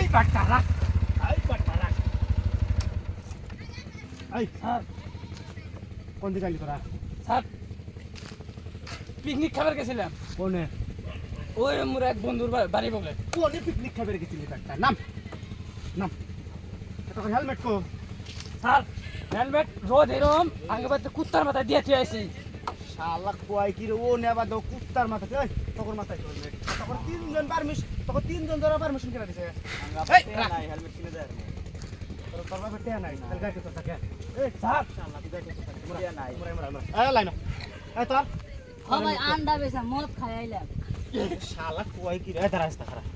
এই বাটটা রাখ, এই বাটটা রাখ। এই স্যার, কোন দিকে গেলি তোরা? স্যার পিকনিক খাবার গেছিলাম। কোনে? ওই মোর এক বন্ধুর বাড়ি বলে। কোনে পিকনিক খাবার গেছিলি? বাটটা নাম, নাম। তোর হেলমেট কো? স্যার হেলমেট রোদ এরম আগে বাড়িতে কুত্তার মাথায় দিয়ে তুই আসি। শালা কয় কি রে? ও নেবা দাও কুত্তার মাথাতে। এই তখন মাথায় হেলমেট, তখন তিনজন পারমিশন, তখন তিনজন ধরে পারমিশন করে দিছে। এই নাই হেলমেট কিনে দেয় তোর বাবা টেয়া নাই, তাহলে গাড়ি তো থাকে। এই স্যার, শালা তুই গাড়ি তো থাকে, টেয়া নাই। এই লাইন, এই তোর ও ভাই আন্ডা বেচা মদ খাই আইলাম। শালা কয় কি রে? দাঁড়া রাস্তা খারাপ।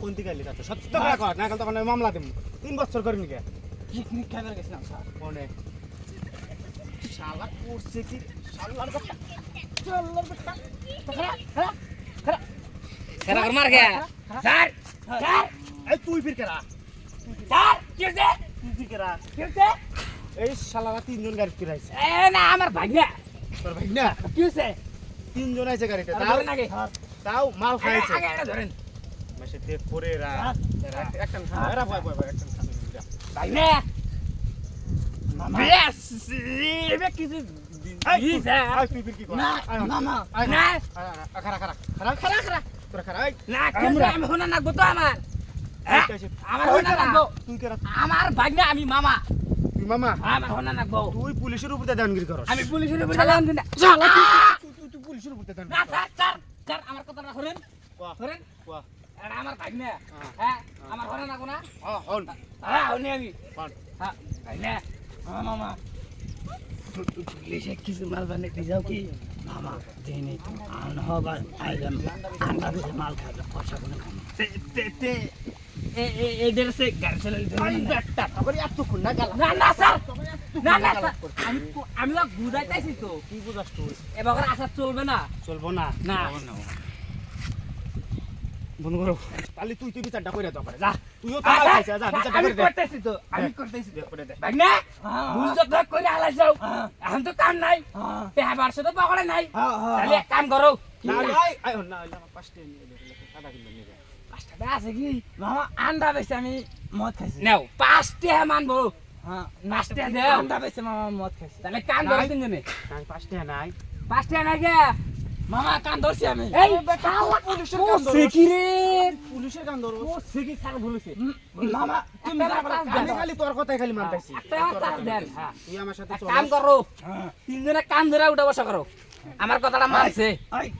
কোন দিকে গেলি? তো সত্য করে কর, না গেলে তখন আমি মামলা দেব। 3 বছর করিনি কে? পিকনিক খাবার গেছিলাম স্যার। কোনে? শালা করছে কি? শালার বাচ্চা, শালার বাচ্চা। খারাপ খারাপ খারাপ। সেরা করে মার গে স্যার। স্যার এই তুই ফির কেরা? স্যার কি হইছে? তুই ফির কেরা? কি হইছে? এই শালারা 3 জন গাড়ি ফিরাইছে। এ না আমার ভাই না। তোর ভাই না? কি হইছে? 3 জন আইছে গাড়িতে। তাও তাও নাকি? তাও মাল আগে খাইছে। আগে ধরেন। মেশে দেখ করে রা। একটা এরা ভয় একটা সামনে যা। ভাই না। বেশ এবে কিছু এই তুই ফির কি কর? না মামা না খারা খারা খারা খারা খারা তোরা খারা। এই না কেন আমি হোনা নাকবো তো আমার হ্যাঁ? আমার হোনা নাকবো। তুই কেরা? আমার ভাই না আমি মামা। তুই মামা? আমার হোনা নাকবো। তুই পুলিশের উপরে দানগিরি করস। আমি পুলিশের উপরে চালান দিন না। শালা তুই পুলিশের উপরে দানগিরি না স্যার স্যার স্যার আমার কথাটা শুনেন। কোয়া শুনেন কোয়া। এটা আমার ভাই না হ্যাঁ আমার হোনা নাকবো না হন হ্যাঁ হনি আমি হন। হ্যাঁ ভাই না আমার মামা পুলিশে কিছু মাল বানাইতে যাও কি মামা দেনি তো আন হবা আইলাম আন্ডা বেশি মাল খাবে পয়সা কোনো তে তে তে এদের সে গাড়ি চালালে আই বেটা তবে এতক্ষণ না গেল। না না স্যার না না স্যার আমি তো বুঝাইতেছি তো কি বুঝাস তুই? এবার আশা চলবে না চলবো না। না বন্ধ করো। তাহলে তুই বিচারটা করে দাও করে যা। তুইও তো মাল খাইছিস, যা বিচারটা আমি করে দে। করতেছি তো আমি করতেছি দে করে দে। ভাই না ভুল যত করে আলাই যাও এখন তো কাম নাই পেহাবার সাথে পকড়ে নাই তাহলে এক কাম করো না আই না আমার পাঁচটা নিয়ে দে, আধা কিলো নিয়ে দে। পাঁচটা আছে কি মামা আন্ডা বেশি আমি মদ খাইছি নাও পাঁচটা মানবো হ্যাঁ নাস্তা দে আন্ডা বেশি মামা মদ খাইছি তাহলে কাম ধরো তিনজনে নাই পাঁচটা নাই। পাঁচটা নাই গে মামা কান ধরছি আমি এই বেটা পুলিশের কান ধরো। সিকিরেট পুলিশের কান ধরো। ও সিকি স্যার বলেছে মামা তুমি আমি খালি তোর কথাই খালি মানতাছি। তুই আমার সাথে চল। কাম করো তিনজনে কান ধরে উঠা বসা করো আমার কথাটা মানছে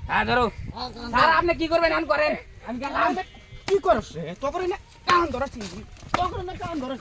হ্যাঁ ধরো স্যার আপনি কি করবেন আন করেন আমি গেলাম কি করছ রে? তোর না কান ধরছ। তোর না কান ধরছ।